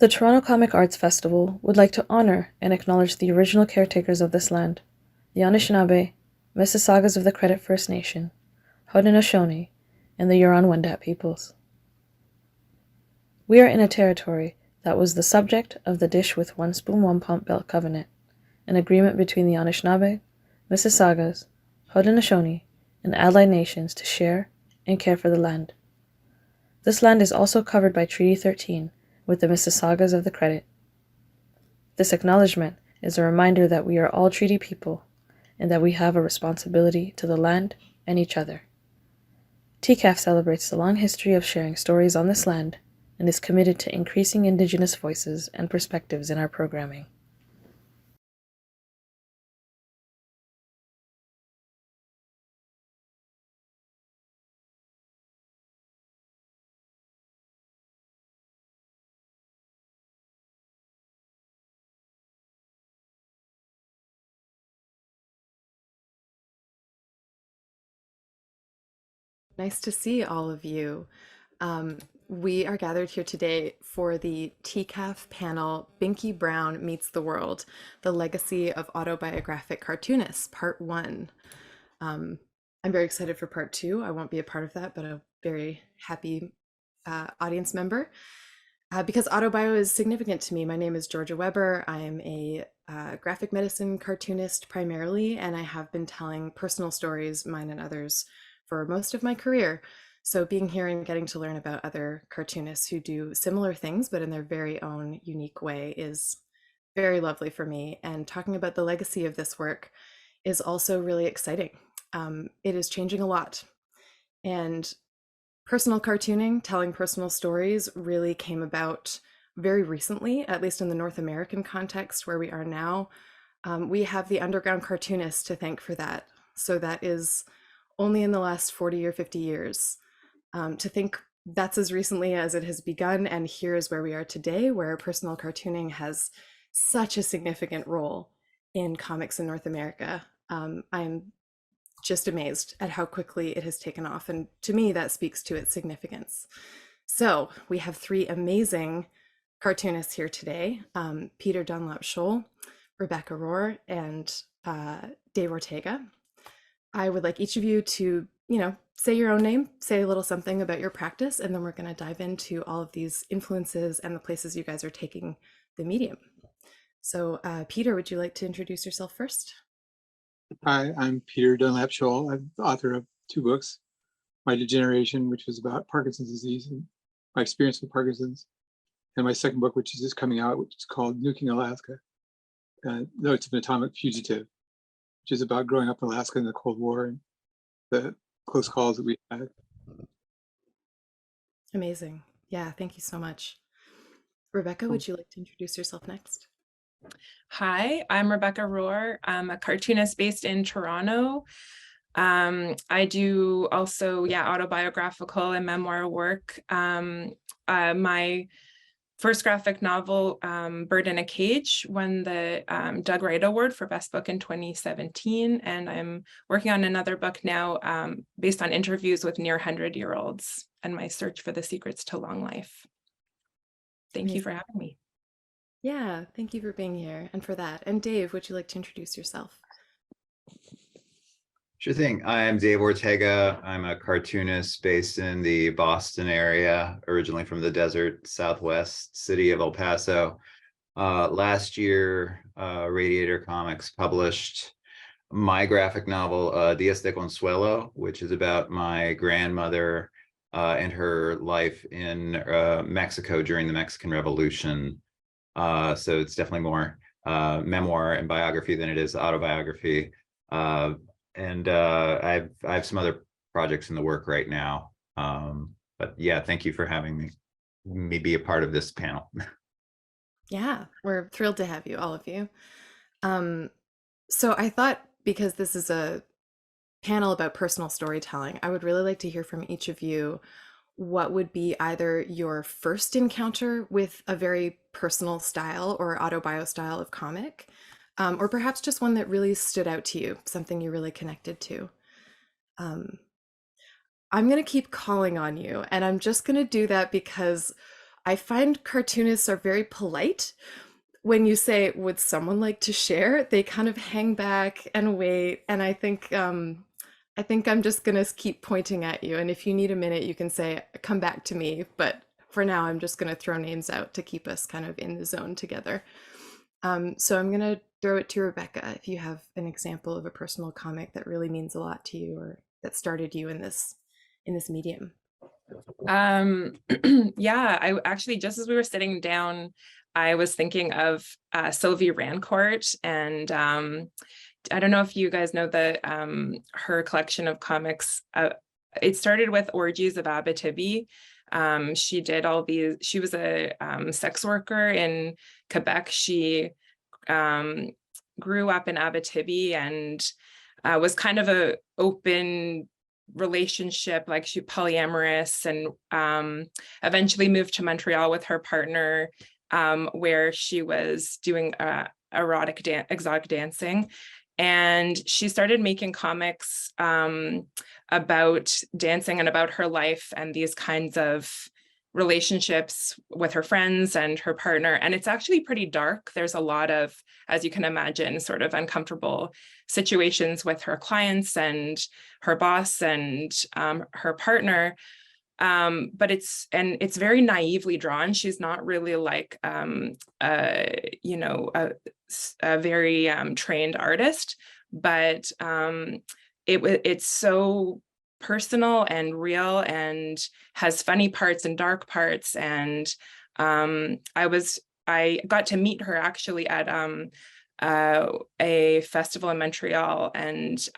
The Toronto Comic Arts Festival would like to honor and acknowledge the original caretakers of this land, the Anishinaabe, Mississaugas of the Credit First Nation, Haudenosaunee, and the Huron-Wendat peoples. We are in a territory that was the subject of the Dish with One Spoon One Pump Belt Covenant, an agreement between the Anishinaabe, Mississaugas, Haudenosaunee, and allied nations to share and care for the land. This land is also covered by Treaty 13 with the Mississaugas of the Credit. This acknowledgement is a reminder that we are all treaty people and that we have a responsibility to the land and each other. TCAF celebrates the long history of sharing stories on this land and is committed to increasing Indigenous voices and perspectives in our programming. Nice to see all of you. We are gathered here today for the TCAF panel, Binky Brown Meets the World, The Legacy of Autobiographic Cartoonists, Part 1. I'm very excited for Part 2. I won't be a part of that, but a very happy audience member because autobio is significant to me. My name is Georgia Weber. I am a graphic medicine cartoonist primarily, and I have been telling personal stories, mine and others, for most of my career. So being here and getting to learn about other cartoonists who do similar things, but in their very own unique way, is very lovely for me. And talking about the legacy of this work is also really exciting. It is changing a lot. And personal cartooning, telling personal stories, really came about very recently, at least in the North American context where we are now. We have the underground cartoonists to thank for that. So that is only in the last 40 or 50 years. To think that's as recently as it has begun, and here is where we are today, where personal cartooning has such a significant role in comics in North America. I'm just amazed at how quickly it has taken off, and to me that speaks to its significance. So we have three amazing cartoonists here today, Peter Dunlap-Shohl, Rebecca Roher, and Dave Ortega. I would like each of you to, say your own name, say a little something about your practice, and then we're going to dive into all of these influences and the places you guys are taking the medium. So Peter, would you like to introduce yourself first? Hi, I'm Peter Dunlap-Shohl. I'm the author of two books, My Degeneration, which was about Parkinson's disease and my experience with Parkinson's, and my second book, which is just coming out, which is called Nuking Alaska, Notes of an Atomic Fugitive, which is about growing up in Alaska in the Cold War and the close calls that we had. Amazing. Yeah, thank you so much. Rebecca, would you like to introduce yourself next? Hi, I'm Rebecca Roher. I'm a cartoonist based in Toronto. I do also, autobiographical and memoir work. My first graphic novel, Bird in a Cage, won the Doug Wright Award for Best Book in 2017. And I'm working on another book now based on interviews with near 100-year-olds and my search for the secrets to long life. Thank you for having me. Yeah, thank you for being here and for that. And Dave, would you like to introduce yourself? Sure thing. I'm Dave Ortega. I'm a cartoonist based in the Boston area, originally from the desert southwest city of El Paso. Last year, Radiator Comics published my graphic novel, Días de Consuelo, which is about my grandmother and her life in Mexico during the Mexican Revolution. So it's definitely more memoir and biography than it is autobiography. And I have some other projects in the work right now. But yeah, thank you for having me be a part of this panel. Yeah, we're thrilled to have you, all of you. So I thought, because this is a panel about personal storytelling, I would really like to hear from each of you what would be either your first encounter with a very personal style or autobio style of comic, or perhaps just one that really stood out to you, something you really connected to. I'm going to keep calling on you, and I'm just going to do that because I find cartoonists are very polite. When you say, would someone like to share? They kind of hang back and wait. And I think I'm just gonna keep pointing at you. And if you need a minute, you can say, come back to me. But for now, I'm just gonna throw names out to keep us kind of in the zone together. So I'm gonna throw it to Rebecca if you have an example of a personal comic that really means a lot to you or that started you in this medium. Yeah, I actually, just as we were sitting down, I was thinking of Sylvie Rancourt, and I don't know if you guys know her collection of comics. It started with Orgies of Abitibi. She did all these, she was a sex worker in Quebec. She grew up in Abitibi and was kind of a open relationship, like she polyamorous, and eventually moved to Montreal with her partner, where she was doing erotic exotic dancing. And she started making comics about dancing and about her life and these kinds of relationships with her friends and her partner. And it's actually pretty dark. There's a lot of, as you can imagine, sort of uncomfortable situations with her clients and her boss and her partner. But it's very naively drawn. She's not really like you know, a very trained artist, but it's so personal and real and has funny parts and dark parts. And I got to meet her actually at a festival in Montreal, and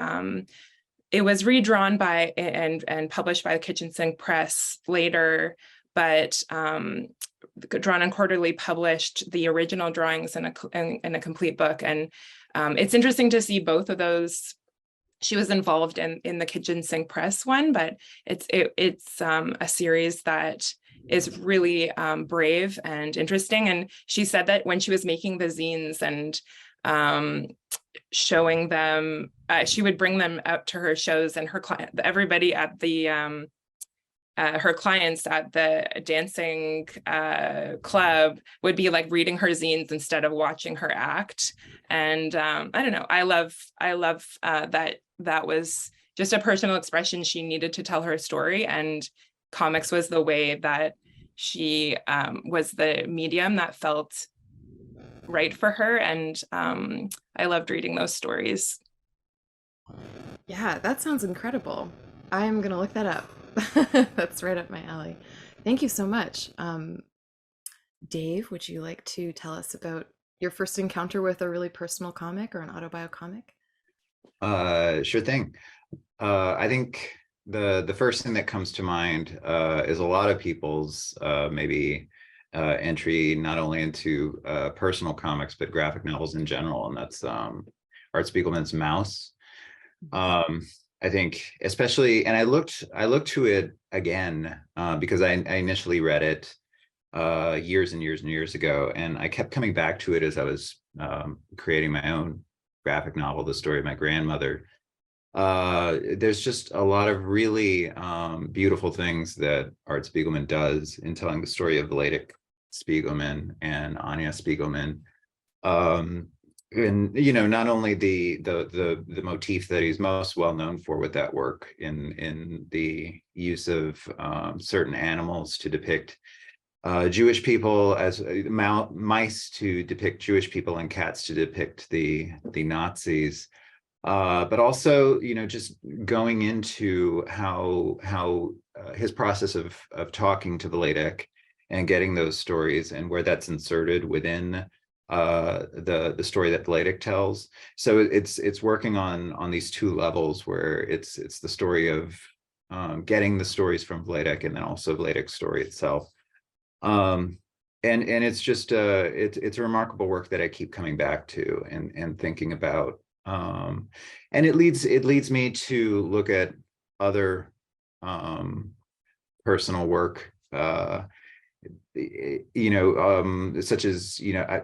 it was redrawn by and published by the Kitchen Sink Press later, but Drawn and Quarterly published the original drawings in a complete book. And it's interesting to see both of those. She was involved in the Kitchen Sink Press one, but it's a series that is really brave and interesting. And she said that when she was making the zines and showing them, she would bring them out to her shows, and everybody at the her clients at the dancing club would be like reading her zines instead of watching her act. And I don't know, I love that was just a personal expression. She needed to tell her story, and comics was the way that she was the medium that felt right for her. And I loved reading those stories. Yeah, that sounds incredible. I'm gonna look that up. That's right up my alley. Thank you so much. Dave, would you like to tell us about your first encounter with a really personal comic or an autobio comic? Sure thing. I think the first thing that comes to mind is a lot of people's maybe entry not only into personal comics but graphic novels in general, and that's Art Spiegelman's Mouse. I think especially, and I looked to it again because I initially read it years and years and years ago, and I kept coming back to it as I was creating my own graphic novel, The Story of My Grandmother. There's just a lot of really beautiful things that Art Spiegelman does in telling the story of Vladek Spiegelman and Anya Spiegelman. And you know, not only the motif that he's most well known for with that work in the use of certain animals to depict Jewish people, as mice to depict Jewish people and cats to depict the Nazis, but also, you know, just going into how his process of talking to Vladek and getting those stories and where that's inserted within the story that Vladek tells. So it's working on these two levels where it's the story of getting the stories from Vladek and then also Vladek's story itself. And it's just it's a remarkable work that I keep coming back to and thinking about. And it leads me to look at other personal work, you know, such as, you know,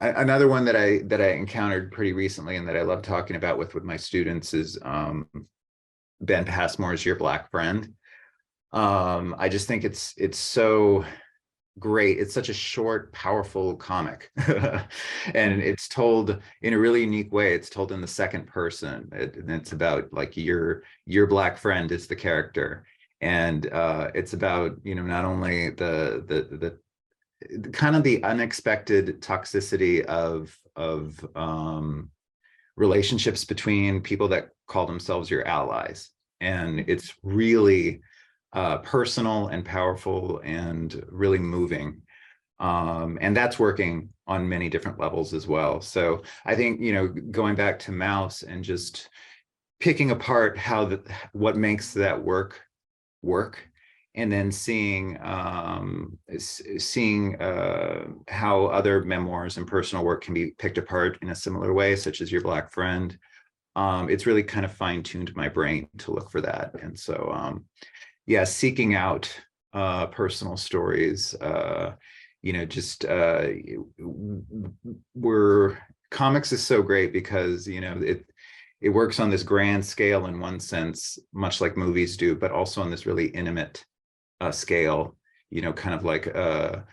another one that I encountered pretty recently and that I love talking about with my students is Ben Passmore's Your Black Friend. I just think it's so great. It's such a short, powerful comic. And it's told in a really unique way. It's told in the second person. And it's about like your black friend is the character. And it's about, you know, not only the kind of the unexpected toxicity of relationships between people that call themselves your allies. And it's really personal and powerful and really moving. And that's working on many different levels as well. So I think, you know, going back to Mouse and just picking apart what makes that work, and then seeing how other memoirs and personal work can be picked apart in a similar way, such as Your Black Friend. It's really kind of fine-tuned my brain to look for that. And so yeah, seeking out personal stories, you know, just comics is so great because, you know, it works on this grand scale in one sense, much like movies do, but also on this really intimate scale, you know, kind of like a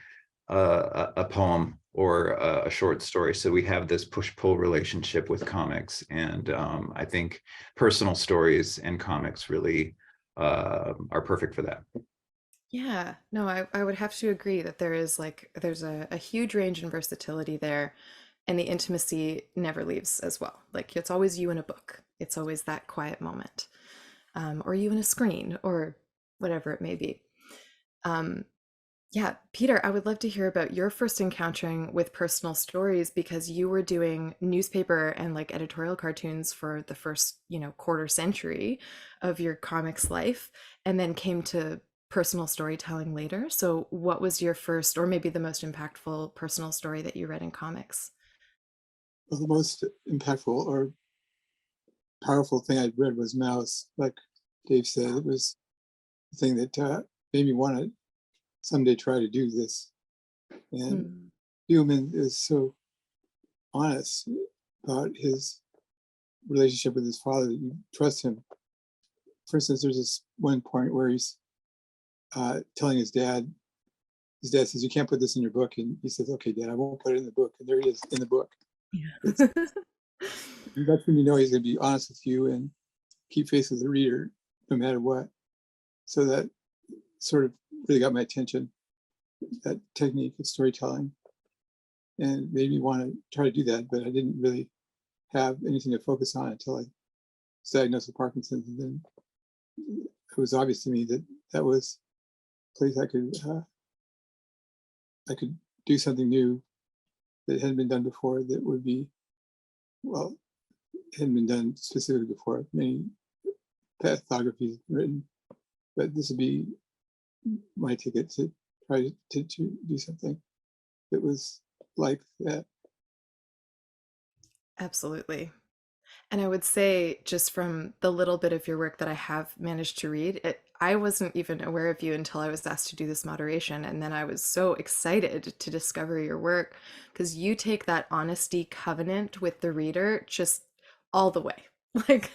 poem or a short story. So we have this push-pull relationship with comics, and I think personal stories and comics really are perfect for that. Yeah, no, I would have to agree that there's a huge range and versatility there, and the intimacy never leaves as well. Like it's always you in a book. It's always that quiet moment, or you in a screen, or whatever it may be. Um, yeah, Peter, I would love to hear about your first encountering with personal stories because you were doing newspaper and like editorial cartoons for the first, you know, quarter century of your comics life, and then came to personal storytelling later. So, what was your first, or maybe the most impactful personal story that you read in comics? Well, the most impactful or powerful thing I'd read was Mouse. Like Dave said, it was the thing that made me want to someday try to do this. And Mm. Noomin is so honest about his relationship with his father that you trust him. For instance, there's this one point where he's telling his dad says, "You can't put this in your book." And he says, "Okay, Dad, I won't put it in the book." And there he is in the book. It's, Yeah. that's when you know he's going to be honest with you and keep faith with the reader no matter what. So that sort of really got my attention, that technique of storytelling, and made me want to try to do that. But I didn't really have anything to focus on until I was diagnosed with Parkinson's. And then it was obvious to me that that was a place I could do something new that hadn't been done before, that would be, well, hadn't been done specifically before. Many pathographies written, but this would be my ticket to try to do something that was like that. Absolutely. And I would say, just from the little bit of your work that I have managed to read, I wasn't even aware of you until I was asked to do this moderation. And then I was so excited to discover your work because you take that honesty covenant with the reader just all the way. Like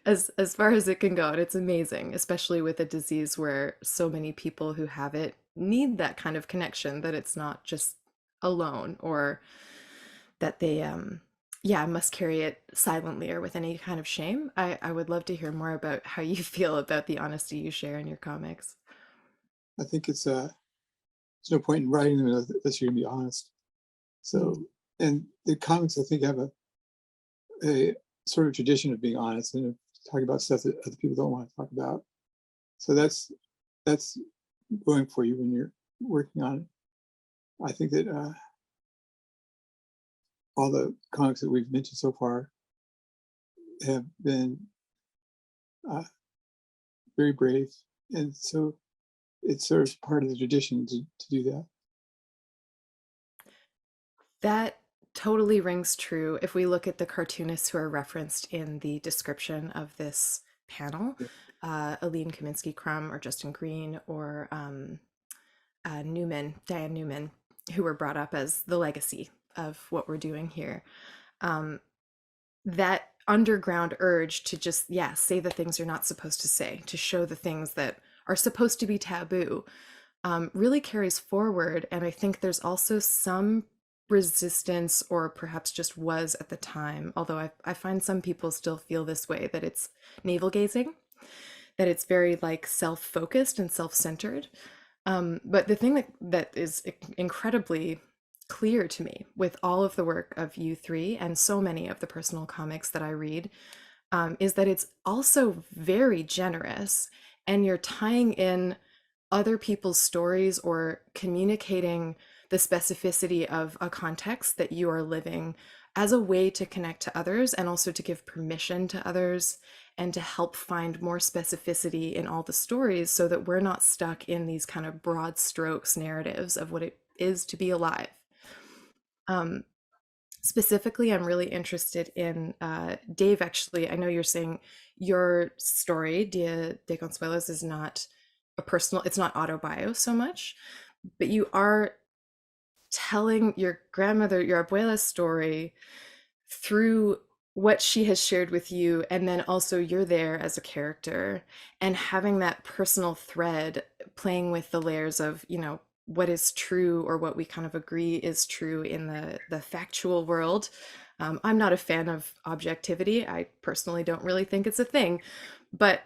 as far as it can go. And it's amazing, especially with a disease where so many people who have it need that kind of connection, that it's not just alone, or that they yeah, must carry it silently or with any kind of shame. I would love to hear more about how you feel about the honesty you share in your comics. I think there's no point in writing them unless you're gonna be honest. So, and the comics, I think, have a sort of tradition of being honest and of talking about stuff that other people don't want to talk about. So that's going for you when you're working on it. I think that all the comics that we've mentioned so far have been very brave, and so it's sort of part of the tradition to do that. That totally rings true if we look at the cartoonists who are referenced in the description of this panel. Yeah. Aline Kominsky-Crumb or Justin Green or Diane Noomin, who were brought up as the legacy of what we're doing here. That underground urge to just, yeah, say the things you're not supposed to say, to show the things that are supposed to be taboo, really carries forward. And I think there's also some resistance, or perhaps just was at the time, although I find some people still feel this way, that it's navel gazing, that it's very like self-focused and self-centered. But the thing that is incredibly clear to me with all of the work of you three and so many of the personal comics that I read, is that it's also very generous, and you're tying in other people's stories or communicating the specificity of a context that you are living as a way to connect to others, and also to give permission to others, and to help find more specificity in all the stories, so that we're not stuck in these kind of broad strokes narratives of what it is to be alive. Specifically, I'm really interested in Dave. Actually, I know you're saying your story, Días de Consuelo, is not a personal, it's not autobio so much, but you are telling your grandmother, your abuela's story through what she has shared with you, and then also you're there as a character, and having that personal thread playing with the layers of, you know, what is true, or what we kind of agree is true in the factual world. I'm not a fan of objectivity. I personally don't really think it's a thing, but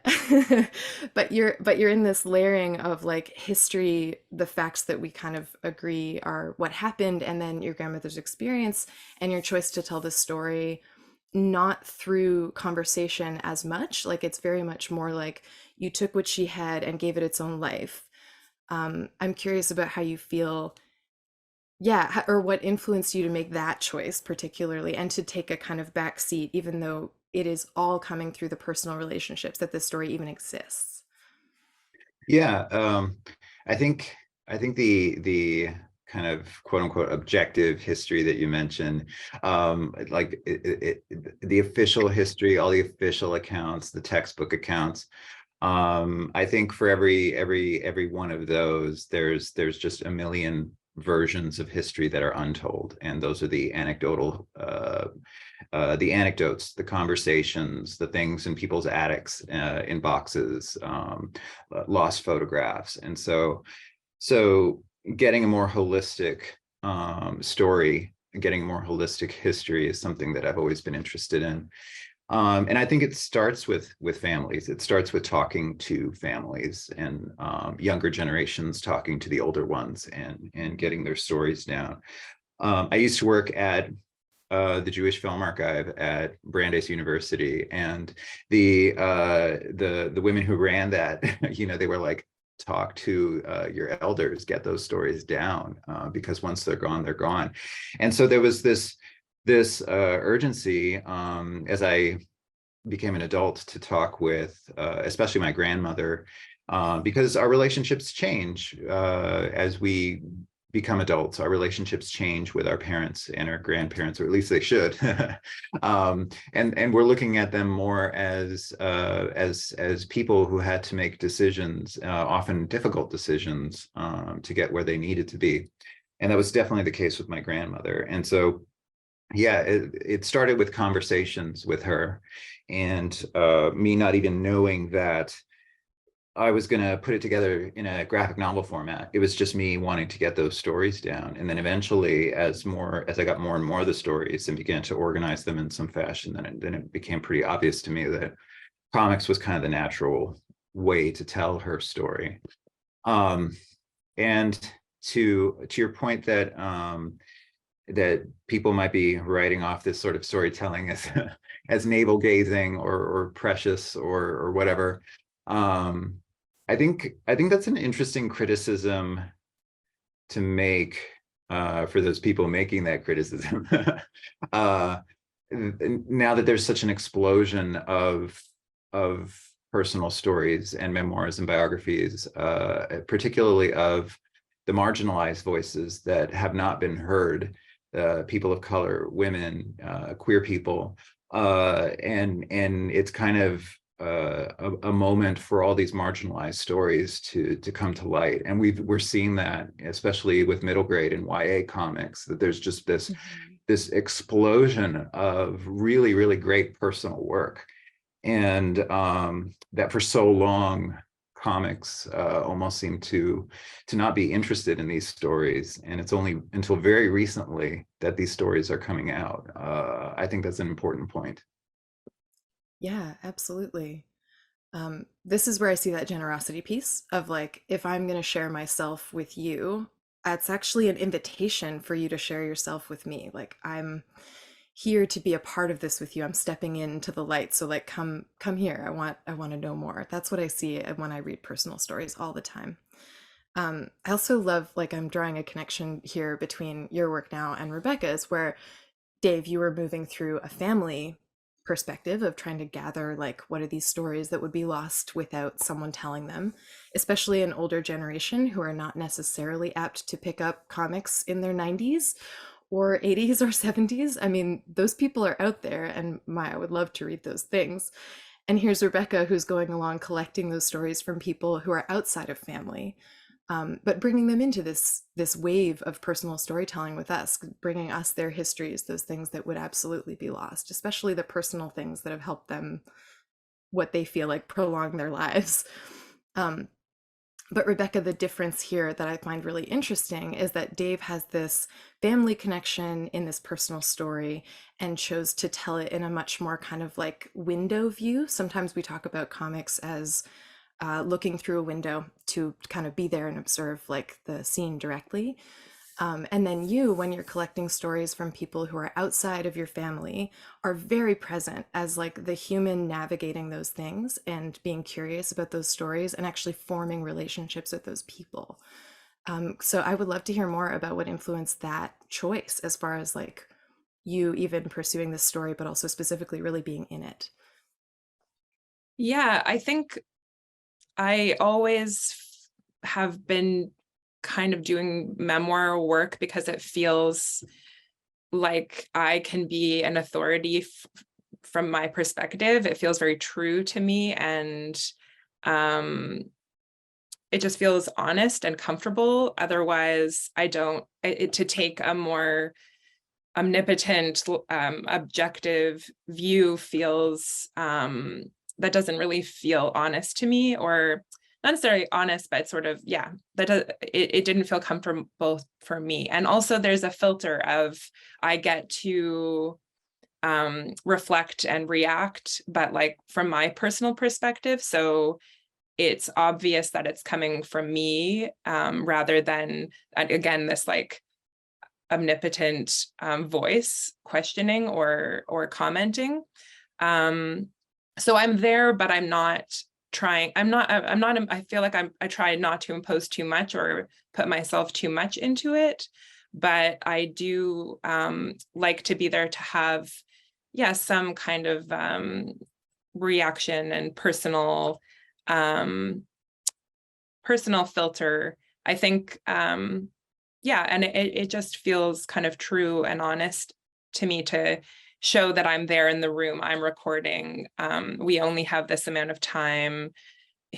but you're in this layering of like history, the facts that we kind of agree are what happened, and then your grandmother's experience, and your choice to tell the story not through conversation as much. Like, it's very much more like you took what she had and gave it its own life. I'm curious about how you feel, yeah, or what influenced you to make that choice particularly, and to take a kind of back seat, even though it is all coming through the personal relationships that this story even exists. Yeah, I think the kind of quote unquote objective history that you mentioned, like the official history, all the official accounts, the textbook accounts. I think for every one of those, there's just a million versions of history that are untold, and those are the anecdotal, the anecdotes, the conversations, the things in people's attics, in boxes, lost photographs. And so getting a more holistic story, getting a more holistic history is something that I've always been interested in. And I think it starts with families. It starts with talking to families, and younger generations talking to the older ones, and getting their stories down. I used to work at the Jewish Film Archive at Brandeis University, and the women who ran that, you know, they were like, talk to your elders, get those stories down, because once they're gone, they're gone. And so there was this urgency, as I became an adult, to talk with especially my grandmother, because our relationships change as we become adults. Our relationships change with our parents and our grandparents, or at least they should. And we're looking at them more as people who had to make decisions, often difficult decisions, to get where they needed to be. And that was definitely the case with my grandmother. And so, yeah, it started with conversations with her, and me not even knowing that I was going to put it together in a graphic novel format. It was just me wanting to get those stories down. And then eventually, as I got more and more of the stories and began to organize them in some fashion, then it became pretty obvious to me that comics was kind of the natural way to tell her story. And to your point that that people might be writing off this sort of storytelling as as navel gazing or precious or whatever. I think that's an interesting criticism to make for those people making that criticism. Now that there's such an explosion of personal stories and memoirs and biographies, particularly of the marginalized voices that have not been heard, people of color, women, queer people, and it's kind of a moment for all these marginalized stories to come to light. And we're seeing that, especially with middle grade and YA comics, that there's just this explosion of really, really great personal work. And that for so long, comics almost seem to not be interested in these stories, and it's only until very recently that these stories are coming out. I think that's an important point. Yeah, absolutely. This is where I see that generosity piece of like, if I'm going to share myself with you, it's actually an invitation for you to share yourself with me. Like, I'm here to be a part of this with you. I'm stepping into the light. So like, come here. I want to know more. That's what I see when I read personal stories all the time. I also love, like, I'm drawing a connection here between your work now and Rebecca's, where Dave, you were moving through a family perspective of trying to gather, like, what are these stories that would be lost without someone telling them, especially an older generation who are not necessarily apt to pick up comics in their 90s or 80s or 70s. I mean, those people are out there, and I would love to read those things. And here's Rebecca, who's going along collecting those stories from people who are outside of family, but bringing them into this wave of personal storytelling with us, bringing us their histories, those things that would absolutely be lost, especially the personal things that have helped them, what they feel like prolong their lives. But Rebecca, the difference here that I find really interesting is that Dave has this family connection in this personal story and chose to tell it in a much more kind of like window view. Sometimes we talk about comics as looking through a window to kind of be there and observe like the scene directly. And then you, when you're collecting stories from people who are outside of your family, are very present as like the human navigating those things and being curious about those stories and actually forming relationships with those people. So I would love to hear more about what influenced that choice as far as like you even pursuing this story, but also specifically really being in it. Yeah, I think I always have been kind of doing memoir work because it feels like I can be an authority from my perspective. It feels very true to me, and it just feels honest and comfortable. Otherwise, I don't, to take a more omnipotent, objective view feels, that doesn't really feel honest to me, or not necessarily honest, but sort of, yeah, it didn't feel comfortable for me. And also there's a filter of, I get to reflect and react, but like from my personal perspective. So it's obvious that it's coming from me, rather than, again, this like omnipotent voice questioning or commenting. So I'm there, but I'm not trying. I feel like I try not to impose too much or put myself too much into it, but I do like to be there to have, yeah, some kind of reaction and personal filter. I think, yeah, and it just feels kind of true and honest to me to show that I'm there in the room, I'm recording. We only have this amount of time.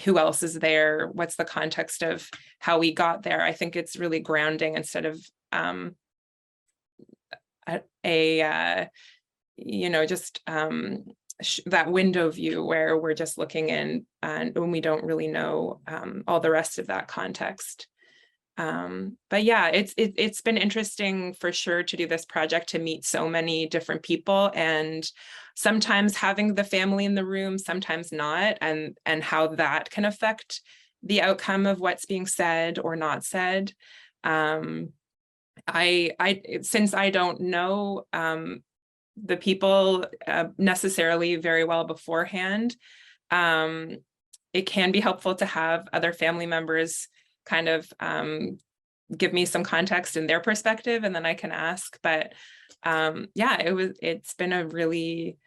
Who else is there? What's the context of how we got there? I think it's really grounding instead of just that window view where we're just looking in and when we don't really know all the rest of that context. But yeah, it's been interesting for sure to do this project, to meet so many different people, and sometimes having the family in the room, sometimes not, and how that can affect the outcome of what's being said or not said. Since I don't know the people necessarily very well beforehand, it can be helpful to have other family members kind of give me some context in their perspective, and then I can ask. But yeah, it's been a really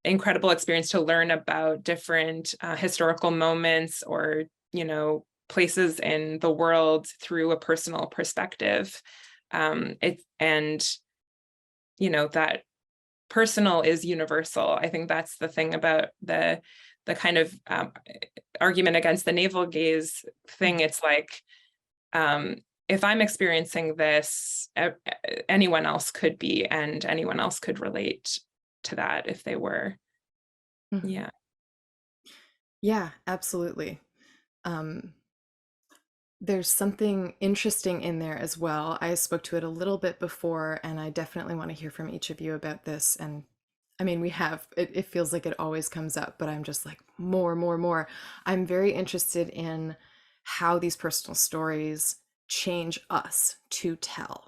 incredible experience to learn about different historical moments or, places in the world through a personal perspective. That personal is universal. I think that's the thing about the kind of argument against the navel gaze thing. It's like, if I'm experiencing this, anyone else could be, and anyone else could relate to that if they were. Mm-hmm. Yeah. Yeah, absolutely. Um, there's something interesting in there as well. I spoke to it a little bit before, and I definitely want to hear from each of you about this. And I mean, we have, it feels like it always comes up, but I'm just like, more, more, more. I'm very interested in how these personal stories change us to tell.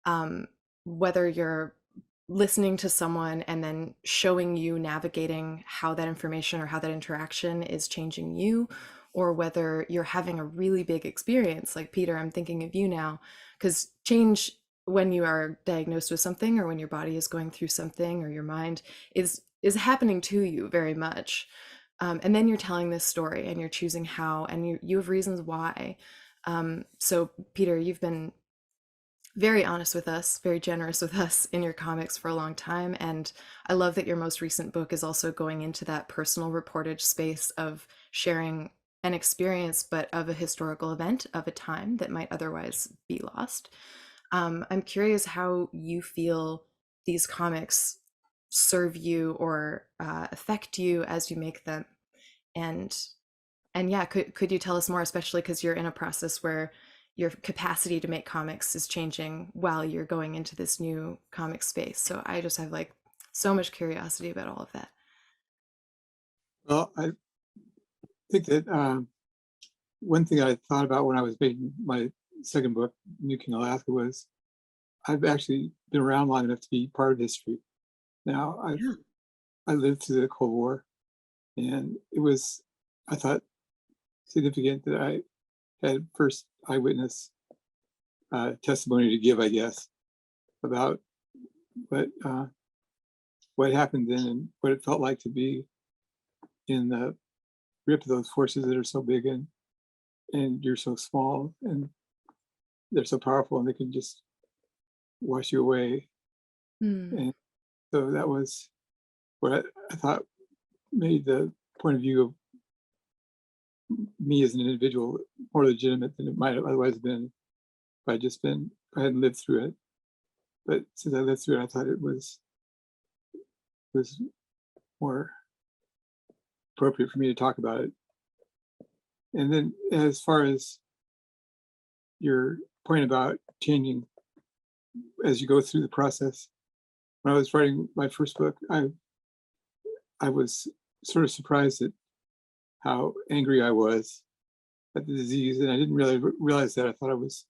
um, whether you're listening to someone and then showing you navigating how that information or how that interaction is changing you, or whether you're having a really big experience like Peter. I'm thinking of you now, because change when you are diagnosed with something or when your body is going through something or your mind is happening to you very much. And then you're telling this story and you're choosing how, and you have reasons why. So Peter, you've been very honest with us, very generous with us in your comics for a long time. And I love that your most recent book is also going into that personal reportage space of sharing an experience, but of a historical event of a time that might otherwise be lost. I'm curious how you feel these comics serve you or affect you as you make them. And and yeah, could you tell us more, especially because you're in a process where your capacity to make comics is changing while you're going into this new comic space. So I just have like so much curiosity about all of that. Well, I think that one thing I thought about when I was making my second book, Nuking Alaska, was I've actually been around long enough to be part of history. Now, Yeah. I lived through the Cold War, and it was, I thought, significant that I had first eyewitness testimony to give, I guess, about what what happened then and what it felt like to be in the grip of those forces that are so big and you're so small and they're so powerful and they can just wash you away. Hmm. And so that was what I thought made the point of view of me as an individual more legitimate than it might have otherwise been if I hadn't lived through it. But since I lived through it, I thought it was more appropriate for me to talk about it. And then as far as your point about changing as you go through the process, when I was writing my first book, I was sort of surprised at how angry I was at the disease, and I didn't really realize that. I thought I was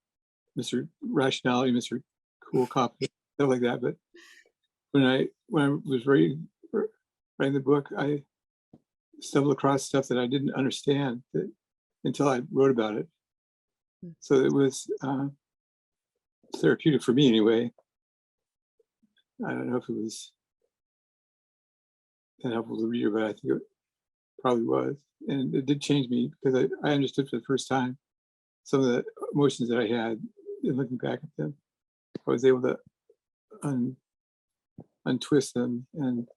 Mr. Rationality, Mr. Cool Cop, stuff like that. But when I was writing the book, I stumbled across stuff that I didn't understand until I wrote about it. So it was therapeutic for me anyway. I don't know if it was that helpful to the reader, but I think it probably was. And it did change me because I understood for the first time some of the emotions that I had in looking back at them. I was able to untwist them and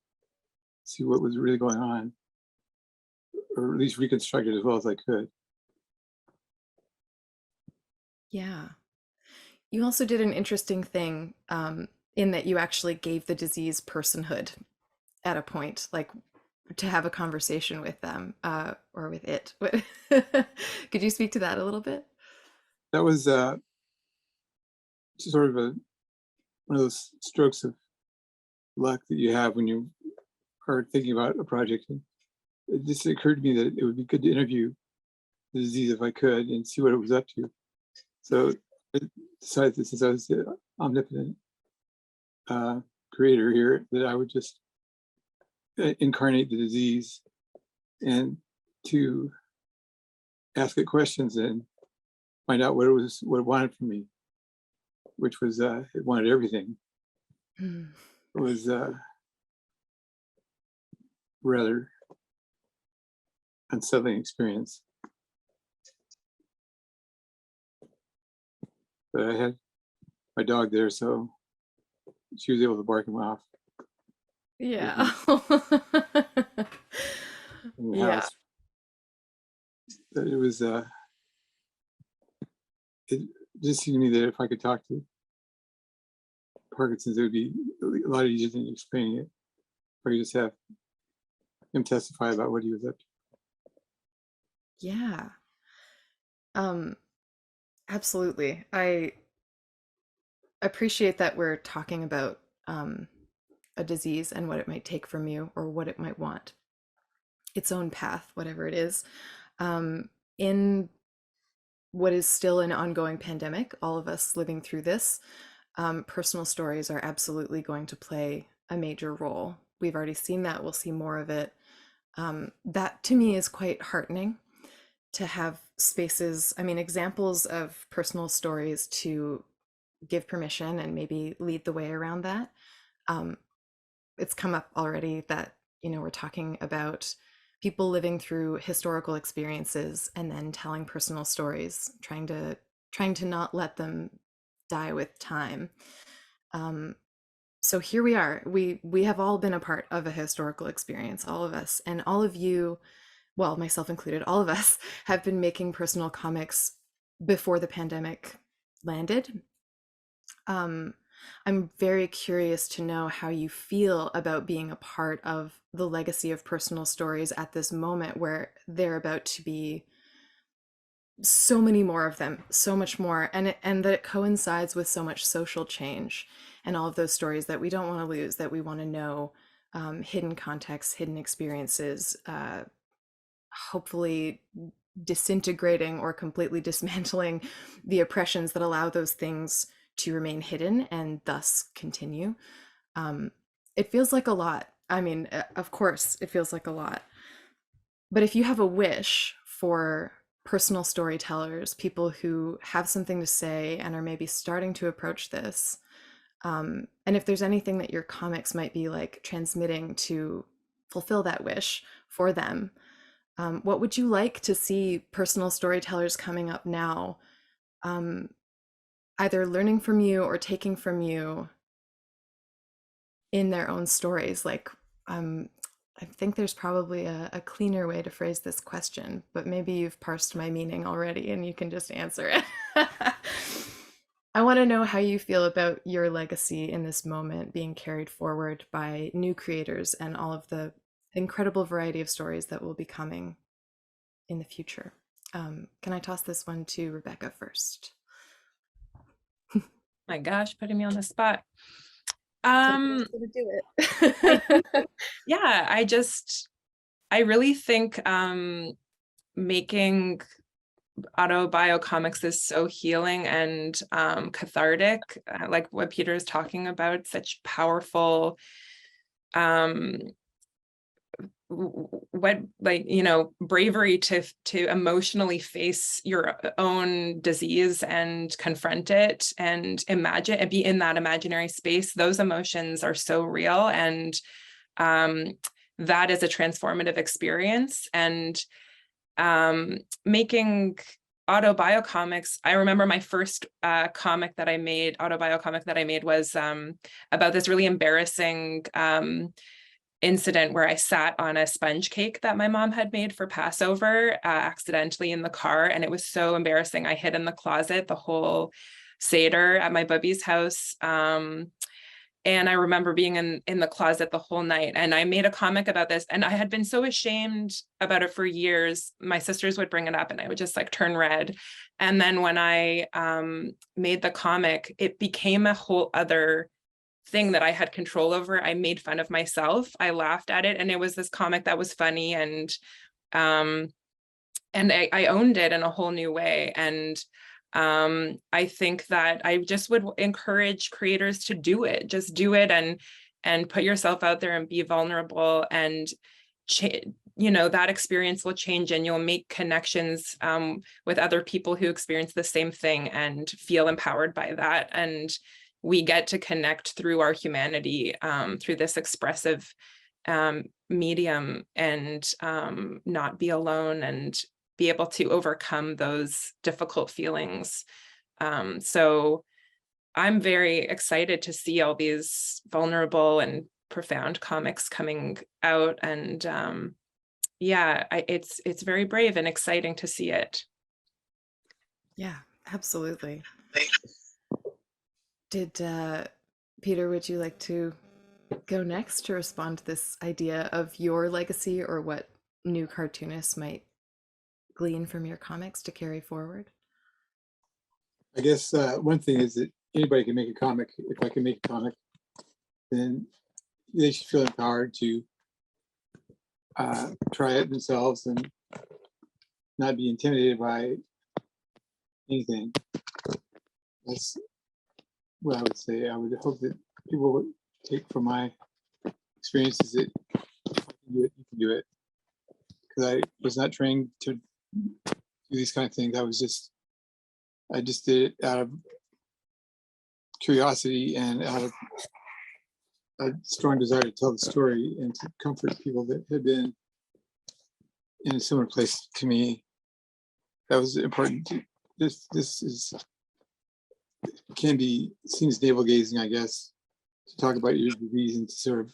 see what was really going on, or at least reconstruct it as well as I could. Yeah. You also did an interesting thing in that you actually gave the disease personhood at a point, like to have a conversation with them or with it. Could you speak to that a little bit? That was sort of one of those strokes of luck that you have when you are thinking about a project. And it just occurred to me that it would be good to interview the disease if I could and see what it was up to. So I decided that since I was the omnipotent creator here, that I would just incarnate the disease and to ask it questions and find out what it wanted from me, which was it wanted everything. It was rather unsettling experience. But I had my dog there, so she was able to bark him off Yeah. in the Yeah. house. But it was it just seemed to me that if I could talk to Parkinson's, it would be a lot easier than explaining it. If I could just have him testify about what he was up to. Yeah. Um, absolutely. I appreciate that we're talking about a disease and what it might take from you, or what it might want, its own path, whatever it is. In what is still an ongoing pandemic, all of us living through this, personal stories are absolutely going to play a major role. We've already seen that, we'll see more of it. That to me is quite heartening, to have spaces, I mean, examples of personal stories to give permission and maybe lead the way around that. Um, it's come up already that, we're talking about people living through historical experiences and then telling personal stories, trying to not let them die with time. So here we are. We have all been a part of a historical experience, all of us, and all of you, well, myself included, all of us have been making personal comics before the pandemic landed. I'm very curious to know how you feel about being a part of the legacy of personal stories at this moment, where they're about to be so many more of them, so much more, and that it coincides with so much social change and all of those stories that we don't want to lose, that we want to know, hidden contexts, hidden experiences, hopefully disintegrating or completely dismantling the oppressions that allow those things to remain hidden and thus continue. It feels like a lot. I mean, of course, it feels like a lot. But if you have a wish for personal storytellers, people who have something to say and are maybe starting to approach this, and if there's anything that your comics might be like transmitting to fulfill that wish for them, what would you like to see personal storytellers coming up now, either learning from you or taking from you in their own stories? Like, I think there's probably a cleaner way to phrase this question, but maybe you've parsed my meaning already and you can just answer it. I want to know how you feel about your legacy in this moment being carried forward by new creators and all of the incredible variety of stories that will be coming in the future. Can I toss this one to Rebecca first? My gosh, putting me on the spot. Gonna do it. Yeah, I really think making autobio comics is so healing and cathartic, like what Peter is talking about, such powerful bravery to emotionally face your own disease and confront it and imagine and be in that imaginary space. Those emotions are so real, and that is a transformative experience. And making autobio comics, I remember my first autobio comic that I made was about this really embarrassing incident where I sat on a sponge cake that my mom had made for Passover accidentally in the car, and it was so embarrassing. I hid in the closet the whole Seder at my bubby's house. And I remember being in the closet the whole night, and I made a comic about this, and I had been so ashamed about it for years. My sisters would bring it up and I would just like turn red. And then when I made the comic, it became a whole other thing that I had control over. I made fun of myself. I laughed at it, and it was this comic that was funny, and I owned it in a whole new way. And I think that I just would encourage creators to do it. Just do it and put yourself out there and be vulnerable, and that experience will change, and you'll make connections with other people who experience the same thing and feel empowered by that. And we get to connect through our humanity, through this expressive medium, and not be alone, and be able to overcome those difficult feelings. So I'm very excited to see all these vulnerable and profound comics coming out. And it's very brave and exciting to see it. Yeah, absolutely. Did Peter, would you like to go next to respond to this idea of your legacy, or what new cartoonists might glean from your comics to carry forward? I guess one thing is that anybody can make a comic. If I can make a comic, then they should feel empowered to try it themselves and not be intimidated by anything. That's what I would say. I would hope that people would take from my experiences that if I can do it, you can do it. Because I was not trained to do these kind of things. I just did it out of curiosity and out of a strong desire to tell the story and to comfort people that had been in a similar place to me. That was important. This is can be seen as navel gazing, I guess, to talk about your disease and to sort of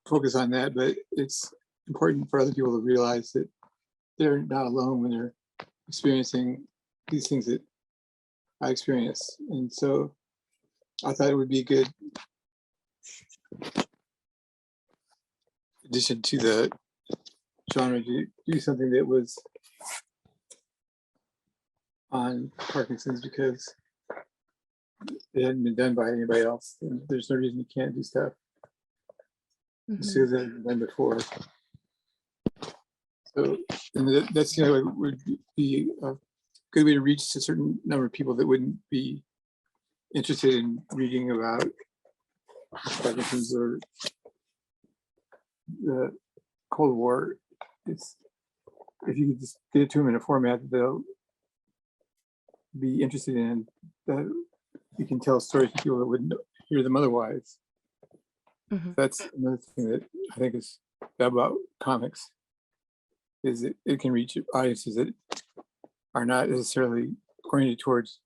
focus on that. But it's important for other people to realize that they're not alone when they're experiencing these things that I experience. And so I thought it would be a good addition to the genre to do something that was on Parkinson's, because it hadn't been done by anybody else. And there's no reason you can't do stuff as soon as it had been done before. So and that's would be a good way to reach a certain number of people that wouldn't be interested in reading about Parkinson's or the Cold War. It's if you could just get it to them in a format that they'll be interested in, that you can tell stories to people that wouldn't hear them otherwise. That's another thing that I think is about comics, is that it can reach audiences that are not necessarily oriented towards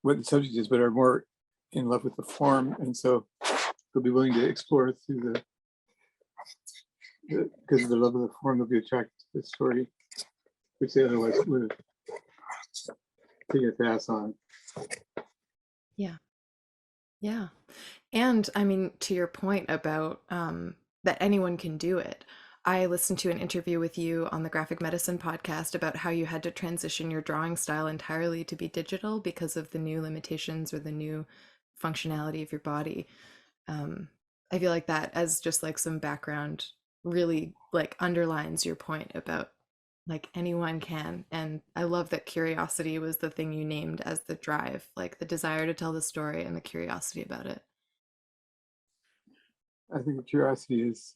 what the subject is, but are more in love with the form, and so they'll be willing to explore through because of their love of the form, they'll be attracted to the story, which they otherwise would have taken a pass on. Yeah. And I mean, to your point about that anyone can do it. I listened to an interview with you on the Graphic Medicine podcast about how you had to transition your drawing style entirely to be digital because of the new limitations or the new functionality of your body. I feel like that, as just like some background, really like underlines your point about like anyone can. And I love that curiosity was the thing you named as the drive, like the desire to tell the story and the curiosity about it. I think curiosity is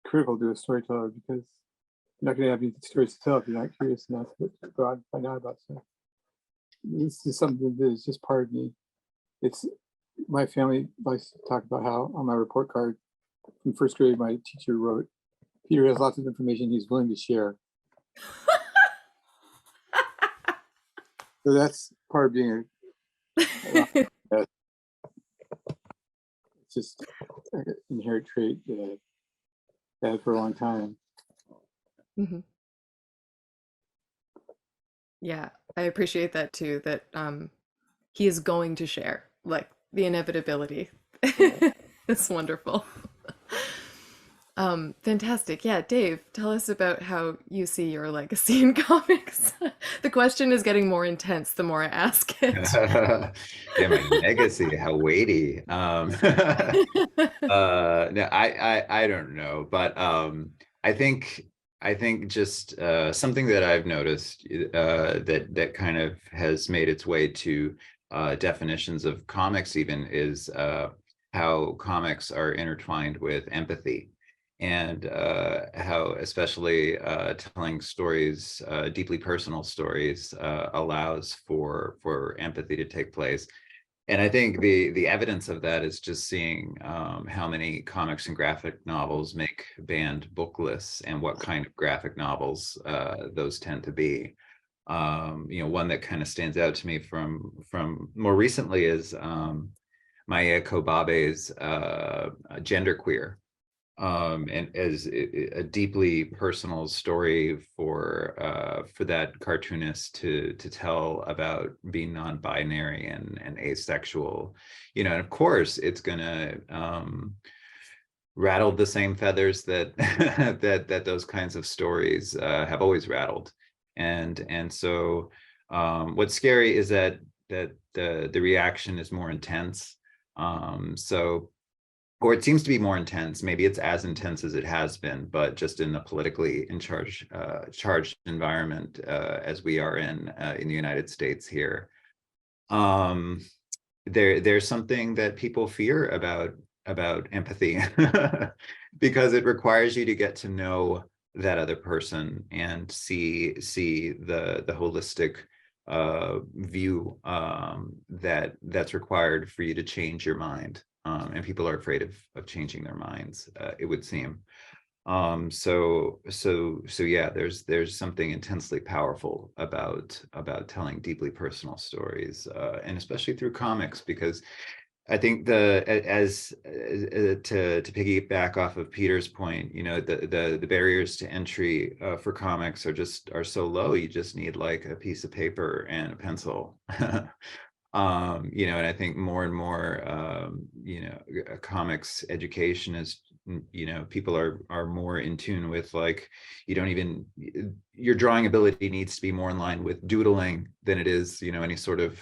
critical to a storyteller, because you're not going to have any stories to tell if you're not curious enough to go out and find out about stuff. This is something that is just part of me. It's my family likes to talk about how on my report card from first grade, my teacher wrote, "Peter has lots of information he's willing to share." So that's part of being it's just an inherent trait that I've had for a long time. Yeah, I appreciate that too, that he is going to share, like the inevitability. It's wonderful. Fantastic. Yeah, Dave, tell us about how you see your legacy in comics. The question is getting more intense the more I ask it. Yeah, my legacy, how weighty. No, I don't know, but I think just something that I've noticed that kind of has made its way to definitions of comics even is how comics are intertwined with empathy, and how especially telling stories, deeply personal stories, allows for empathy to take place. And I think the evidence of that is just seeing how many comics and graphic novels make banned book lists, and what kind of graphic novels those tend to be. One that kind of stands out to me from more recently is Maya Kobabe's Genderqueer, and as a deeply personal story for that cartoonist to tell about being non-binary and asexual, and of course it's gonna rattled the same feathers that that those kinds of stories have always rattled. And so what's scary is that the reaction is more intense. So, or it seems to be more intense. Maybe it's as intense as it has been, but just in the politically charged environment as we are in the United States here. There's something that people fear about empathy because it requires you to get to know that other person and see the holistic view that's required for you to change your mind. And people are afraid of changing their minds, it would seem. So yeah, there's something intensely powerful about telling deeply personal stories, and especially through comics, because I think to piggyback off of Peter's point, you know, the barriers to entry for comics are so low. You just need like a piece of paper and a pencil. You know, and I think more and more, you know, comics education is, you know, people are more in tune with, like, your drawing ability needs to be more in line with doodling than it is, you know, any sort of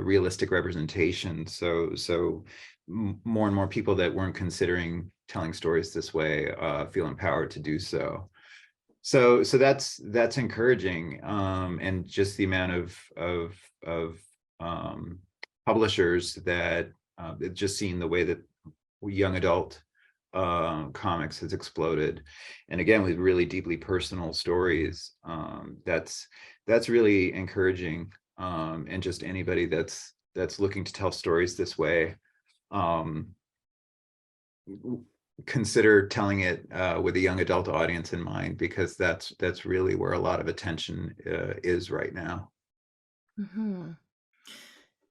realistic representation. So more and more people that weren't considering telling stories this way feel empowered to do so. So that's encouraging, and just the amount of publishers that just seeing the way that young adult comics has exploded, and again with really deeply personal stories, that's really encouraging. And just anybody that's looking to tell stories this way, consider telling it with a young adult audience in mind, because that's really where a lot of attention is right now. Mm-hmm.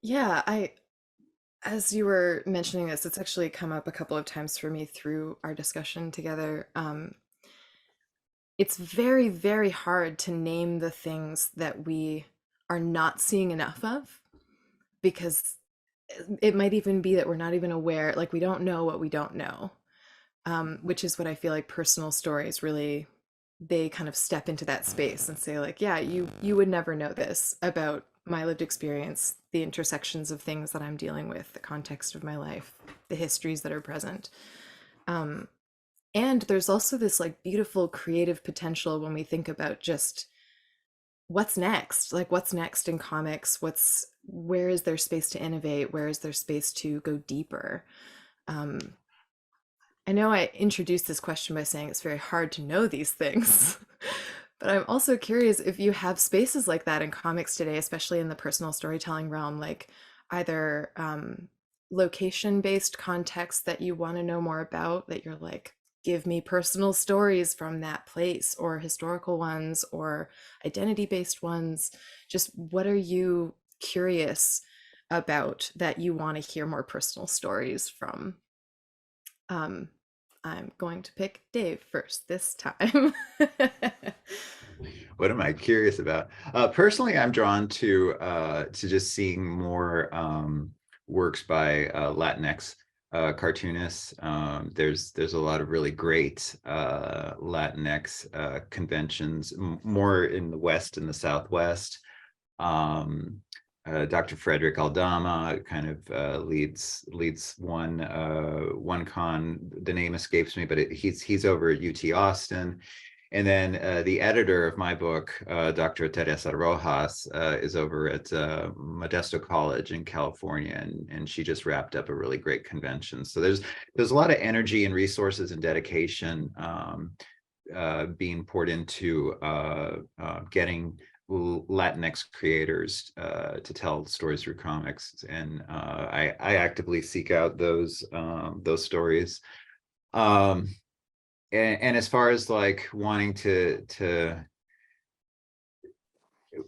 Yeah, as you were mentioning this, it's actually come up a couple of times for me through our discussion together. It's very, very hard to name the things that we are not seeing enough of, because it might even be that we're not even aware, like we don't know what we don't know, which is what I feel like personal stories really, they kind of step into that space and say like, yeah, you would never know this about my lived experience, the intersections of things that I'm dealing with, the context of my life, the histories that are present. And there's also this like beautiful creative potential when we think about just what's next, like what's next in comics, where is there space to innovate, where is there space to go deeper. I know I introduced this question by saying it's very hard to know these things, but I'm also curious if you have spaces like that in comics today, especially in the personal storytelling realm, like either location-based context that you want to know more about, that you're like, give me personal stories from that place, or historical ones, or identity-based ones. Just what are you curious about that you want to hear more personal stories from? I'm going to pick Dave first this time. What am I curious about? Personally, I'm drawn to just seeing more works by Latinx cartoonists. There's a lot of really great Latinx conventions, more in the West and the Southwest. Dr. Frederick Aldama kind of leads one con. The name escapes me, but he's over at UT Austin. And then the editor of my book, Dr. Teresa Rojas, is over at Modesto College in California, and she just wrapped up a really great convention. So there's a lot of energy and resources and dedication being poured into getting Latinx creators to tell stories through comics, and I actively seek out those stories. And as far as like wanting to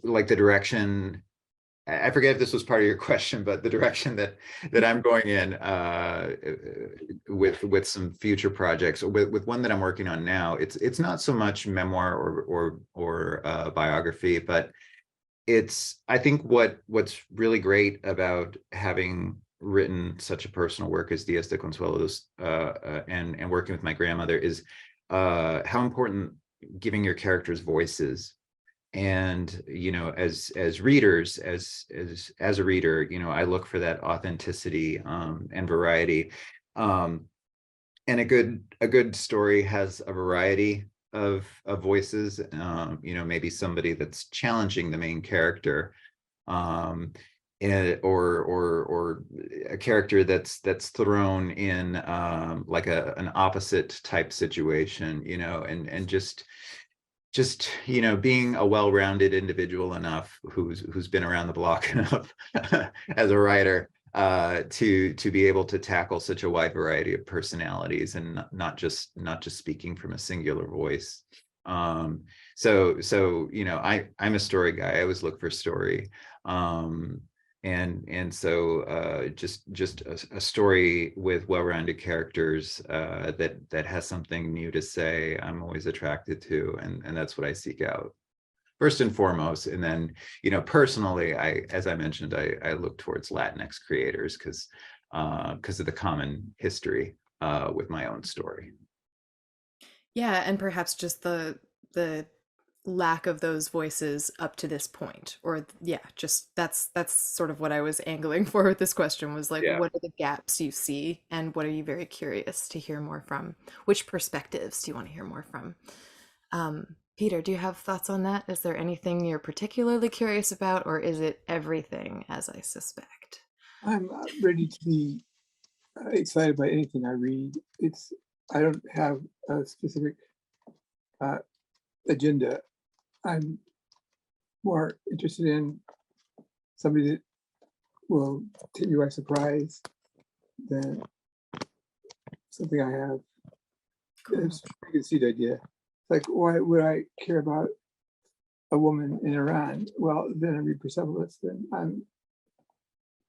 like the direction, I forget if this was part of your question, but the direction that I'm going in with some future projects, or with one that I'm working on now, it's not so much memoir or biography, but I think what's really great about having written such a personal work as Días de Consuelo, and working with my grandmother, is how important giving your characters voices. And as readers, as a reader, I look for that authenticity and variety. And a good story has a variety of voices. Maybe somebody that's challenging the main character, or a character that's thrown in like an opposite type situation, and just being a well-rounded individual enough who's been around the block enough as a writer to be able to tackle such a wide variety of personalities, and not just speaking from a singular voice. I'm a story guy. I always look for story. So just a story with well-rounded characters that has something new to say, I'm always attracted to, and that's what I seek out first and foremost. And then, personally, as I mentioned, I look towards Latinx creators because of the common history with my own story. Yeah, and perhaps just the lack of those voices up to this point, or yeah, just that's sort of what I was angling for with this question, was like, Yeah. what are the gaps you see, and what are you very curious to hear more from? Which perspectives do you want to hear more from? Peter, do you have thoughts on that? Is there anything you're particularly curious about, or is it everything, as I suspect? I'm ready to be excited by anything I read. I don't have a specific agenda. I'm more interested in somebody that will take me by surprise than something I have. Cool. It's a pretty conceit idea. Like, why would I care about a woman in Iran? Well, then I read Persepolis, then I'm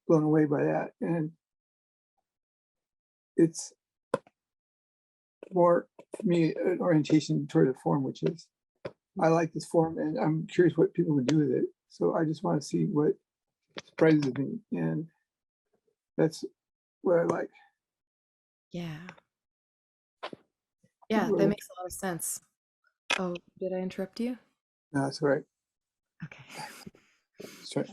blown away by that. And it's more, for me, an orientation toward the form, which is, I like this form and I'm curious what people would do with it. So I just want to see what surprises me. And that's what I like. Yeah. Yeah, that makes a lot of sense. Oh, did I interrupt you? No, that's all right. Okay. Sorry.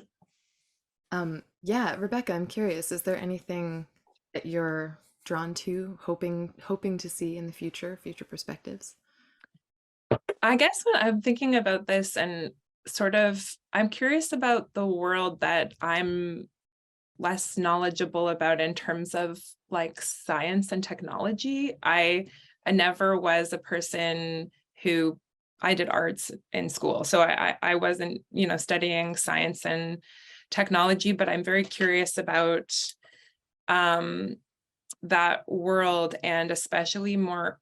Yeah, Rebecca, I'm curious, is there anything that you're drawn to, hoping to see in the future perspectives? I guess when I'm thinking about this, and sort of, I'm curious about the world that I'm less knowledgeable about in terms of like science and technology. I never was a person who, I did arts in school, so I wasn't, studying science and technology, but I'm very curious about that world, and especially more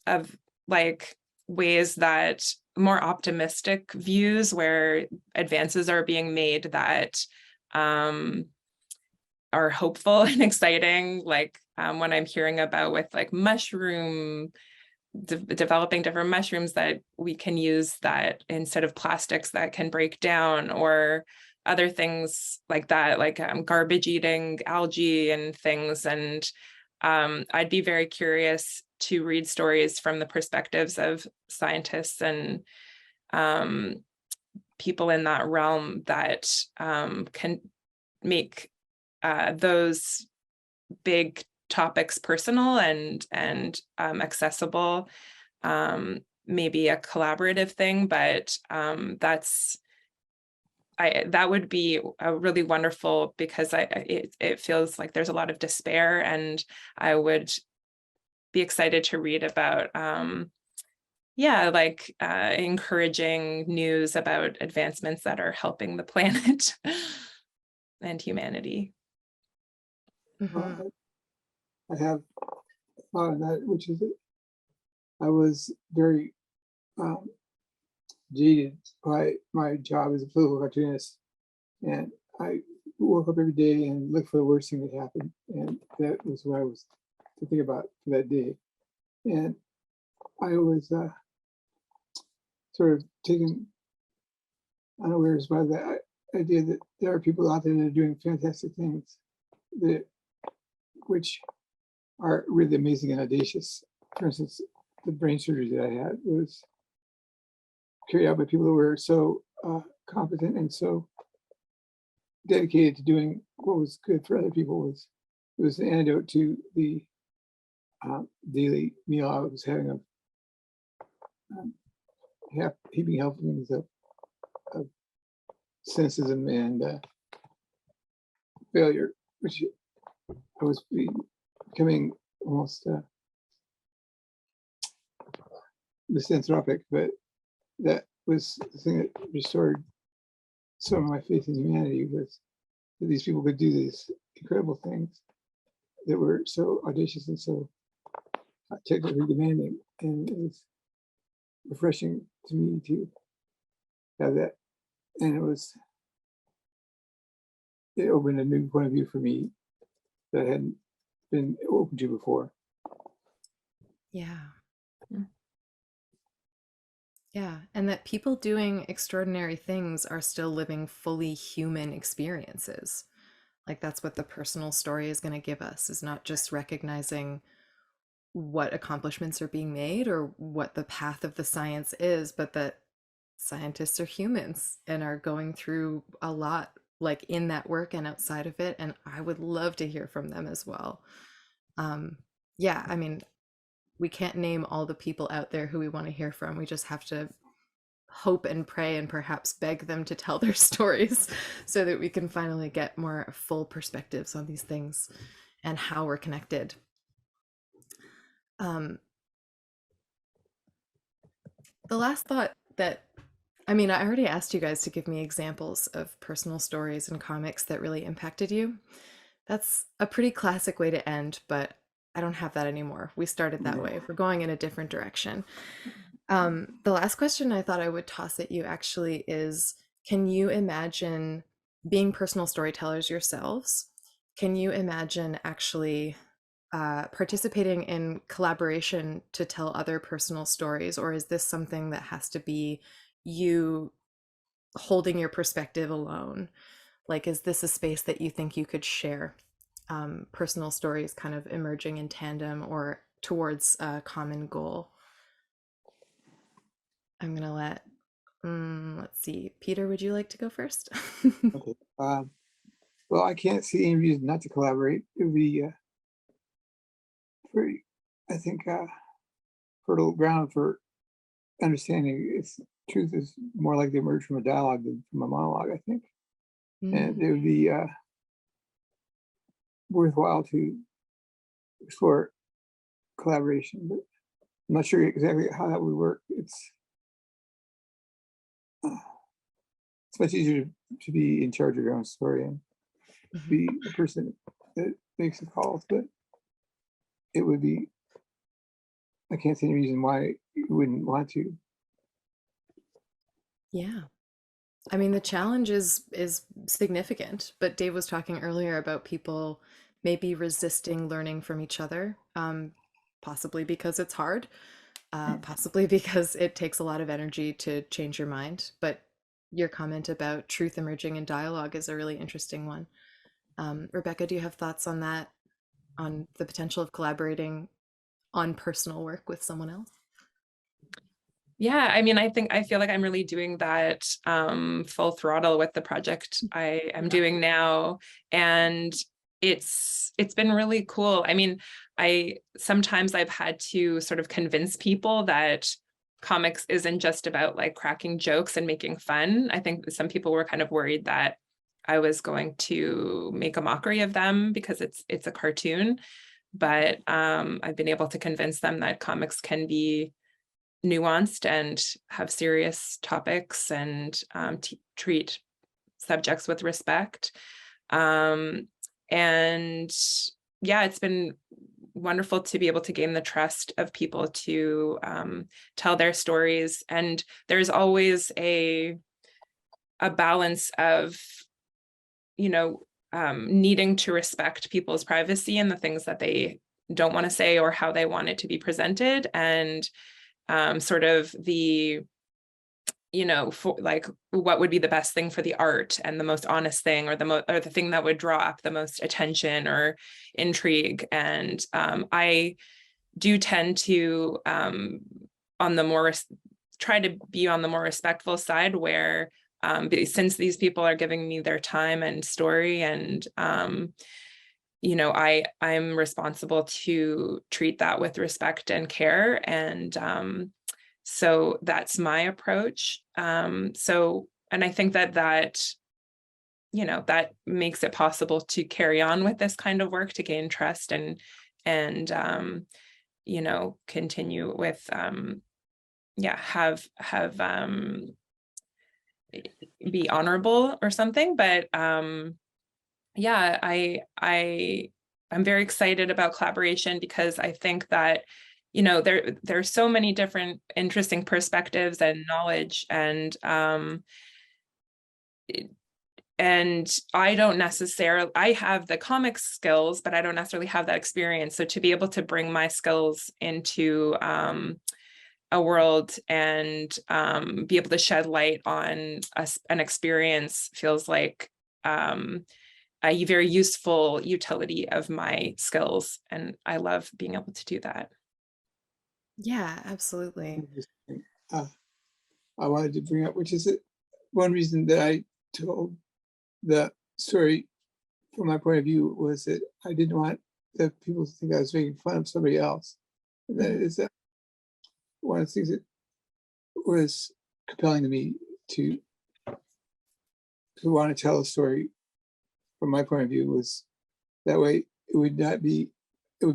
of like ways that more optimistic views where advances are being made that are hopeful and exciting, like when I'm hearing about with like developing different mushrooms that we can use that instead of plastics that can break down, or other things like that, like garbage eating algae and things. And I'd be very curious to read stories from the perspectives of scientists and people in that realm that can make those big topics personal and accessible. Maybe a collaborative thing, but that would be a really wonderful, because it feels like there's a lot of despair, and I would be excited to read about encouraging news about advancements that are helping the planet and humanity. Mm-hmm. I have thought of that, which is that I was very jaded by my job as a political cartoonist, and I woke up every day and looked for the worst thing that happened, and that was what I was to think about for that day. And I was sort of taken unawares by the idea that there are people out there that are doing fantastic things, which are really amazing and audacious. For instance, the brain surgery that I had was carried out by people who were so competent and so dedicated to doing what was good for other people. It was an antidote to the daily meal I was having of heaping helpings of cynicism and failure, which I was becoming almost misanthropic, but that was the thing that restored some of my faith in humanity, was that these people could do these incredible things that were so audacious and so technically demanding. And it was refreshing to me to have that. And it opened a new point of view for me that I hadn't been open to before. Yeah. Yeah, and that people doing extraordinary things are still living fully human experiences. Like that's what the personal story is going to give us, is not just recognizing what accomplishments are being made or what the path of the science is, but that scientists are humans and are going through a lot, like in that work and outside of it. And I would love to hear from them as well. Yeah, I mean, we can't name all the people out there who we want to hear from. We just have to hope and pray and perhaps beg them to tell their stories so that we can finally get more full perspectives on these things and how we're connected. The last thought that, I mean, I already asked you guys to give me examples of personal stories and comics that really impacted you. That's a pretty classic way to end, but I don't have that anymore. We started that way. We're going in a different direction. The last question I thought I would toss at you actually is, can you imagine being personal storytellers yourselves? Can you imagine actually participating in collaboration to tell other personal stories? Or is this something that has to be you holding your perspective alone? Like, is this a space that you think you could share personal stories kind of emerging in tandem or towards a common goal? I'm gonna let, let's see, Peter, would you like to go first? Okay. Well, I can't see any reason not to collaborate. It would be very, I think, fertile ground for understanding. Truth is more likely to emerge from a dialogue than from a monologue, I think. And it would be worthwhile to explore collaboration, but I'm not sure exactly how that would work. It's much easier to be in charge of your own story and be the person that makes the calls, but it would be, I can't see any reason why you wouldn't want to. Yeah. I mean, the challenge is significant, but Dave was talking earlier about people maybe resisting learning from each other, possibly because it's hard, possibly because it takes a lot of energy to change your mind. But your comment about truth emerging in dialogue is a really interesting one. Rebecca, do you have thoughts on that, on the potential of collaborating on personal work with someone else? Yeah, I mean, I feel like I'm really doing that full throttle with the project I am doing now. And it's been really cool. I mean, sometimes I've had to sort of convince people that comics isn't just about like cracking jokes and making fun. I think some people were kind of worried that I was going to make a mockery of them because it's a cartoon. But I've been able to convince them that comics can be nuanced and have serious topics and treat subjects with respect. And yeah, it's been wonderful to be able to gain the trust of people to tell their stories. And there's always a balance of, needing to respect people's privacy and the things that they don't want to say or how they want it to be presented, and sort of the you know, for like what would be the best thing for the art and the most honest thing, or the thing that would draw up the most attention or intrigue. And I do tend to on the more try to be on the more respectful side, where since these people are giving me their time and story, and you know, I'm responsible to treat that with respect and care. And so that's my approach. So, and I think that, you know, that makes it possible to carry on with this kind of work, to gain trust and you know, continue with yeah, have be honorable or something. But yeah, I'm very excited about collaboration, because I think that, you know, there's so many different interesting perspectives and knowledge, and I have the comics skills, but I don't necessarily have that experience. So to be able to bring my skills into a world and be able to shed light on an experience feels like a very useful utility of my skills, and I love being able to do that. Yeah, absolutely. I wanted to bring up, which is one reason that I told the story from my point of view, was that I didn't want the people to think I was making fun of somebody else. And that is that one of the things that was compelling to me to want to tell a story from my point of view, was that way it would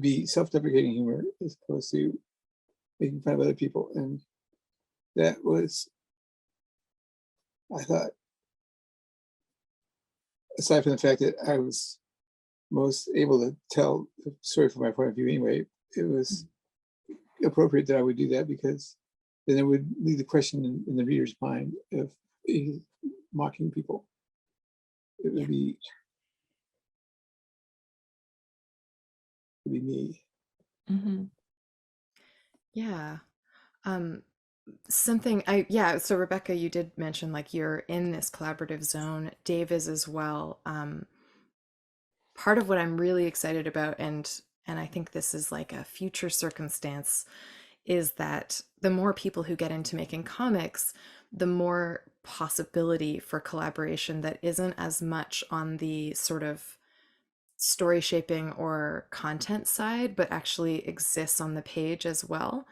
be self-deprecating humor as opposed to making fun of other people. And that was, I thought, aside from the fact that I was most able to tell the story from my point of view anyway, it was appropriate that I would do that, because then it would leave the question in the reader's mind of mocking people. It would be me. Mm-hmm. Yeah. So Rebecca, you did mention like you're in this collaborative zone. Dave is as well. Part of what I'm really excited about, and I think this is like a future circumstance, is that the more people who get into making comics, the more possibility for collaboration that isn't as much on the sort of story shaping or content side, but actually exists on the page as well.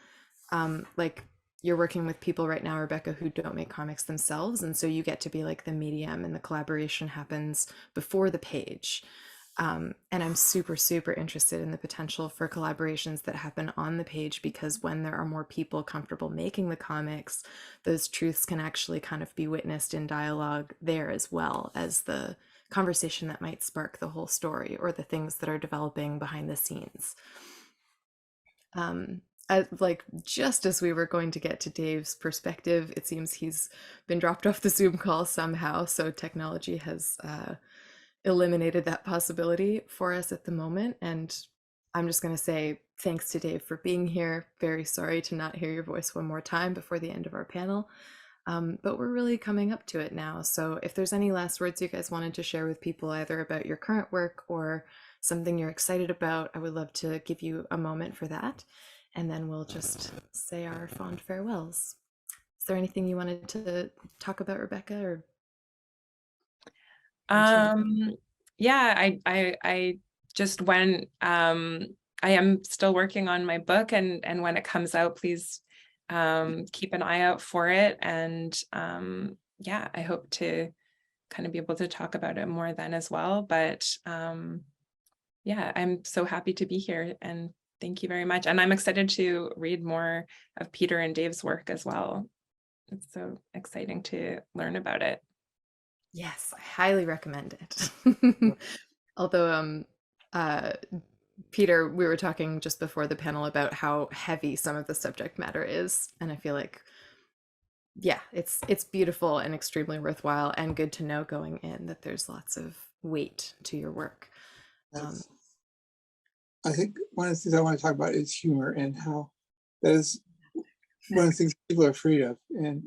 Like you're working with people right now, Rebecca, who don't make comics themselves. And so you get to be like the medium, and the collaboration happens before the page. And I'm super, super interested in the potential for collaborations that happen on the page, because when there are more people comfortable making the comics, those truths can actually kind of be witnessed in dialogue there, as well as the conversation that might spark the whole story, or the things that are developing behind the scenes. Like just as we were going to get to Dave's perspective, it seems he's been dropped off the Zoom call somehow, so technology has eliminated that possibility for us at the moment. And I'm just going to say thanks to Dave for being here. Very sorry to not hear your voice one more time before the end of our panel. But we're really coming up to it now. So if there's any last words you guys wanted to share with people, either about your current work or something you're excited about, I would love to give you a moment for that. And then we'll just say our fond farewells. Is there anything you wanted to talk about, Rebecca? Or Yeah, I just when I am still working on my book, and when it comes out, please keep an eye out for it. And yeah, I hope to kind of be able to talk about it more then as well. But yeah, I'm so happy to be here, and thank you very much. And I'm excited to read more of Peter and Dave's work as well. It's so exciting to learn about it. yes, I highly recommend it. Although Peter, we were talking just before the panel about how heavy some of the subject matter is, and I feel like, yeah, it's beautiful and extremely worthwhile, and good to know going in that there's lots of weight to your work. I think one of the things I want to talk about is humor, and how that is one of the things people are afraid of. And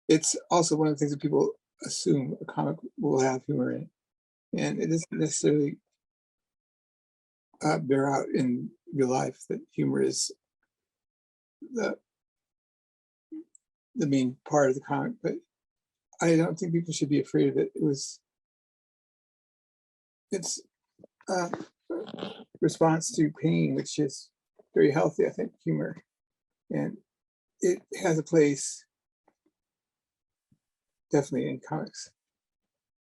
it's also one of the things that people assume a comic will have humor in, and it doesn't necessarily bear out in real life that humor is the main part of the comic. But I don't think people should be afraid of it. It's a response to pain, which is very healthy, I think, humor, and it has a place definitely in comics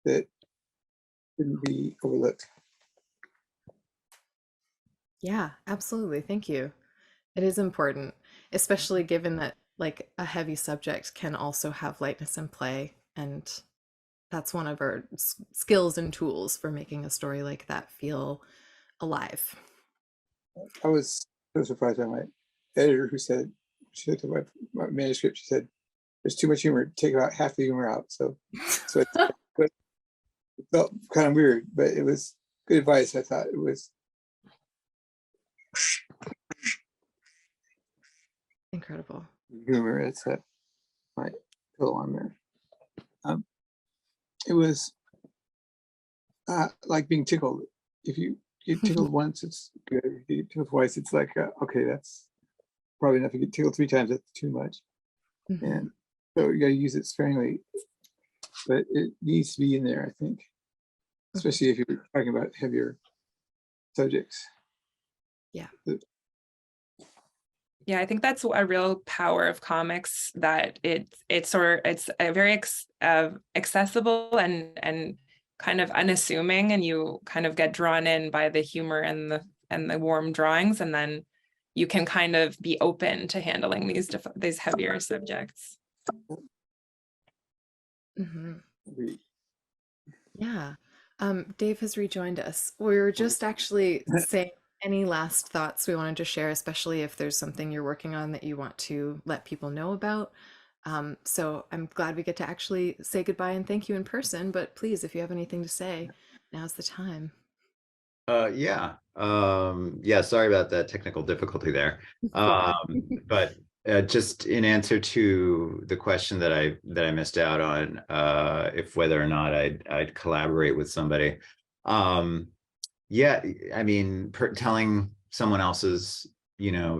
that shouldn't be overlooked. Yeah, absolutely. Thank you. It is important, especially given that like a heavy subject can also have lightness and play, and that's one of our skills and tools for making a story like that feel alive. I was so surprised by my editor who said, she looked at my manuscript, she said, there's too much humor, take about half the humor out. So it felt kind of weird, but it was good advice. I thought it was. Incredible. Humor, it's my pillow on there. It was like being tickled. If you get tickled once, it's good. If you get tickled twice, it's like, okay, that's probably enough. If you get tickled 3 times, that's too much. Mm-hmm. And so you got to use it sparingly, but it needs to be in there, I think, especially if you're talking about heavier subjects. Yeah. Yeah, I think that's a real power of comics, that it's a very accessible and kind of unassuming, and you kind of get drawn in by the humor and the warm drawings, and then you can kind of be open to handling these heavier subjects. Mm-hmm. Yeah. Dave has rejoined us. We were just actually saying any last thoughts we wanted to share, especially if there's something you're working on that you want to let people know about. So I'm glad we get to actually say goodbye and thank you in person, but please, if you have anything to say, now's the time. Yeah. Yeah, sorry about that technical difficulty there. But just in answer to the question that I missed out on, if whether or not I'd collaborate with somebody. Yeah, I mean, telling someone else's,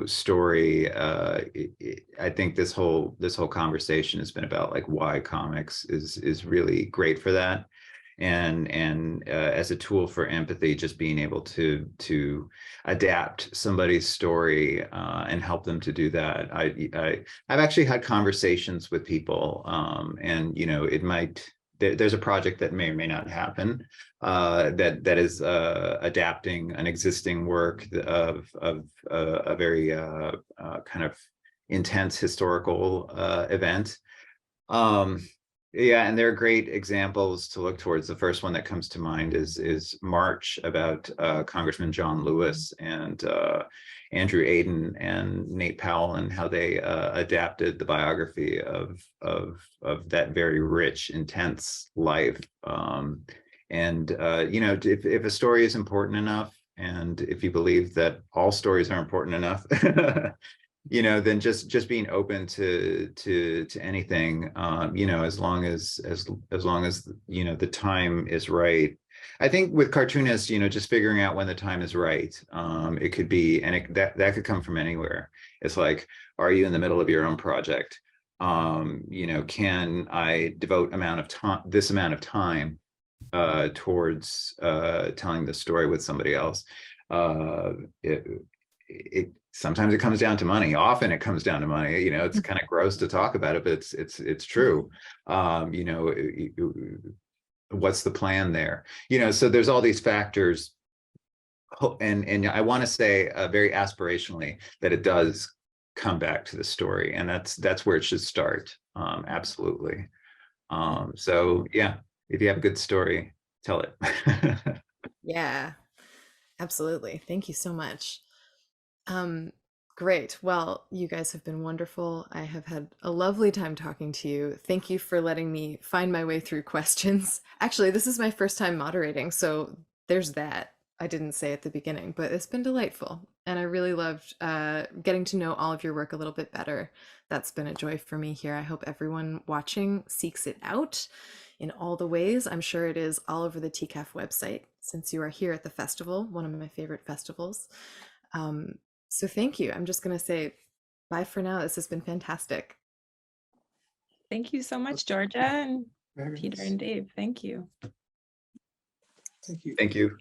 story. I think this whole conversation has been about like why comics is really great for that, and as a tool for empathy, just being able to adapt somebody's story and help them to do that. I've actually had conversations with people, and it might. There's a project that may or may not happen that is adapting an existing work of a very kind of intense historical event. Yeah, and there are great examples to look towards. The first one that comes to mind is March, about Congressman John Lewis and Andrew Aden and Nate Powell, and how they adapted the biography of that very rich, intense life. And if a story is important enough, and if you believe that all stories are important enough, then just being open to anything, as long as the time is right. I think with cartoonists, just figuring out when the time is right. It could be, and that could come from anywhere. It's like, are you in the middle of your own project? Can I devote this amount of time towards telling the story with somebody else? Sometimes it comes down to money. Often it comes down to money. It's kind of gross to talk about it, but it's true. What's the plan there? So there's all these factors, and I want to say very aspirationally that it does come back to the story, and that's where it should start. Absolutely. So yeah, if you have a good story, tell it. Yeah, absolutely. Thank you so much. Great. Well, you guys have been wonderful. I have had a lovely time talking to you. Thank you for letting me find my way through questions. Actually, this is my first time moderating, so there's that. I didn't say at the beginning, but it's been delightful. And I really loved getting to know all of your work a little bit better. That's been a joy for me here. I hope everyone watching seeks it out in all the ways. I'm sure it is all over the TCAF website since you are here at the festival, one of my favorite festivals. So thank you. I'm just going to say bye for now. This has been fantastic. Thank you so much, Georgia and Very Peter nice. and Dave. Thank you. Thank you. Thank you.